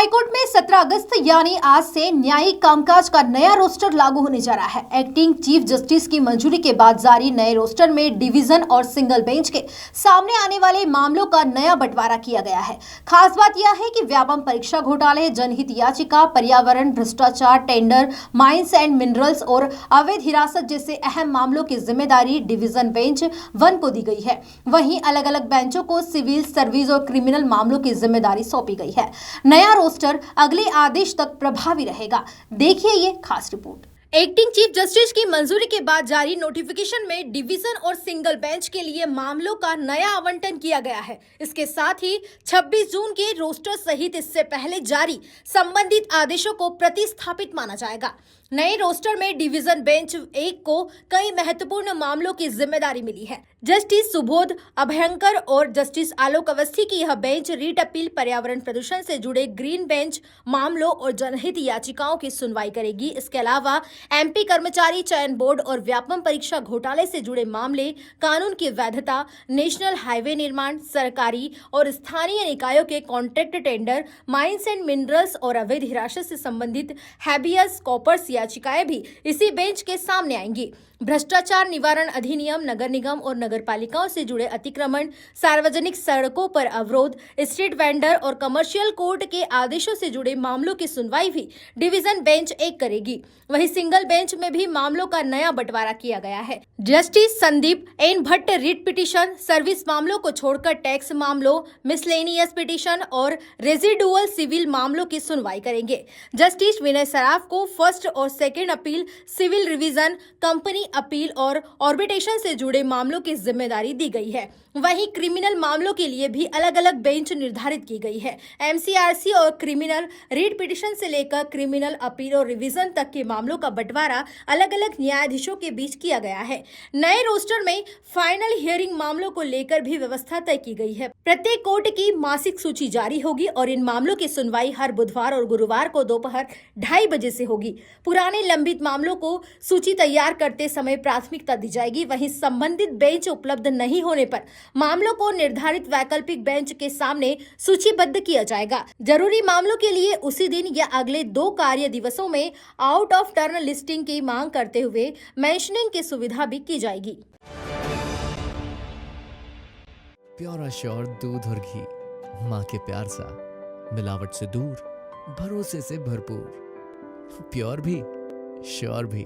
High court में 17 अगस्त यानी आज से न्यायिक कामकाज का नया रोस्टर लागू होने जा रहा है। एक्टिंग चीफ जस्टिस की मंजूरी के बाद जारी नए रोस्टर में डिवीजन और सिंगल बेंच के सामने आने वाले मामलों का नया बंटवारा किया गया है। खास बात यह है कि व्यापम परीक्षा घोटाले, जनहित याचिका, पर्यावरण, भ्रष्टाचार, टेंडर, माइंस एंड मिनरल्स और अवैध हिरासत जैसे अहम मामलों की जिम्मेदारी डिवीजन बेंच 1 को दी गई है। वहीं अलग अलग बेंचों को सिविल, सर्विस और क्रिमिनल मामलों की जिम्मेदारी सौंपी गई है। नया रोस्टर अगले आदेश तक प्रभावी रहेगा। देखिए ये खास रिपोर्ट। एक्टिंग चीफ जस्टिस की मंजूरी के बाद जारी नोटिफिकेशन में डिवीजन और सिंगल बेंच के लिए मामलों का नया आवंटन किया गया है। इसके साथ ही 26 जून के रोस्टर सहित इससे पहले जारी संबंधित आदेशों को प्रतिस्थापित माना जाएगा। नए रोस्टर में डिवीजन बेंच 1 को कई महत्वपूर्ण मामलों की जिम्मेदारी मिली है। जस्टिस सुबोध अभयंकर और जस्टिस आलोक अवस्थी की यह बेंच रीट अपील, पर्यावरण प्रदूषण से जुड़े ग्रीन बेंच मामलों और जनहित याचिकाओं की सुनवाई करेगी। इसके अलावा एमपी कर्मचारी चयन बोर्ड और व्यापम परीक्षा घोटाले से जुड़े मामले, कानून की वैधता, नेशनल हाईवे निर्माण, सरकारी और स्थानीय निकायों के contract tender, mines and minerals और अवैध हिरासत से संबंधित हैबियस कॉर्पस याचिकाएं भी इसी बेंच के सामने आएंगी। भ्रष्टाचार निवारण अधिनियम, नगर निगम और नगरपालिकाओं से जुड़े अतिक्रमण, सार्वजनिक सड़कों पर अवरोध, स्ट्रीट वेंडर और कमर्शियल कोर्ट के आदेशों से जुड़े मामलों की सुनवाई भी डिवीजन बेंच 1 करेगी। वहीं सिंगल बेंच में भी मामलों का नया बंटवारा किया गया है। Justice Sandeep N Bhatt writ petition, service मामलों को छोड़कर टैक्स मामलों, मिसलेनियस पिटीशन और रेजिडुअल सिविल मामलों की सुनवाई करेंगे। जस्टिस विनय सराफ को फर्स्ट और second appeal, civil revision, company appeal और ऑर्बिटेशन से जुड़े मामलों की जिम्मेदारी दी गई है। वहीं क्रिमिनल मामलों के लिए भी अलग अलग बेंच निर्धारित की गई है। एमसीआरसी और क्रिमिनल रीट पिटीशन से लेकर क्रिमिनल अपील और रिवीजन तक के मामलों का बंटवारा अलग अलग न्यायाधीशों के बीच किया गया है। नए रोस्टर में फाइनल हियरिंग मामलों को लेकर भी व्यवस्था तय की गई है। प्रत्येक कोर्ट की मासिक सूची जारी होगी और इन मामलों की सुनवाई हर बुधवार और गुरुवार को दोपहर 2:30 बजे से होगी। पुराने लंबित मामलों को सूची तैयार करते समय प्राथमिकता दी जाएगी। वहीं संबंधित बेंच उपलब्ध नहीं होने पर मामलों को निर्धारित वैकल्पिक बेंच के सामने सूचीबद्ध किया जाएगा। जरूरी मामलों के लिए उसी दिन या अगले 2 कार्य दिवसों में आउट ऑफ टर्न लिस्टिंग की मांग करते हुए मेंशनिंग की सुविधा भी की जाएगी। प्योर श्योर दूध और घी, माँ के प्यार सा, मिलावट से दूर, भरोसे से भरपूर, प्योर भी श्योर भी।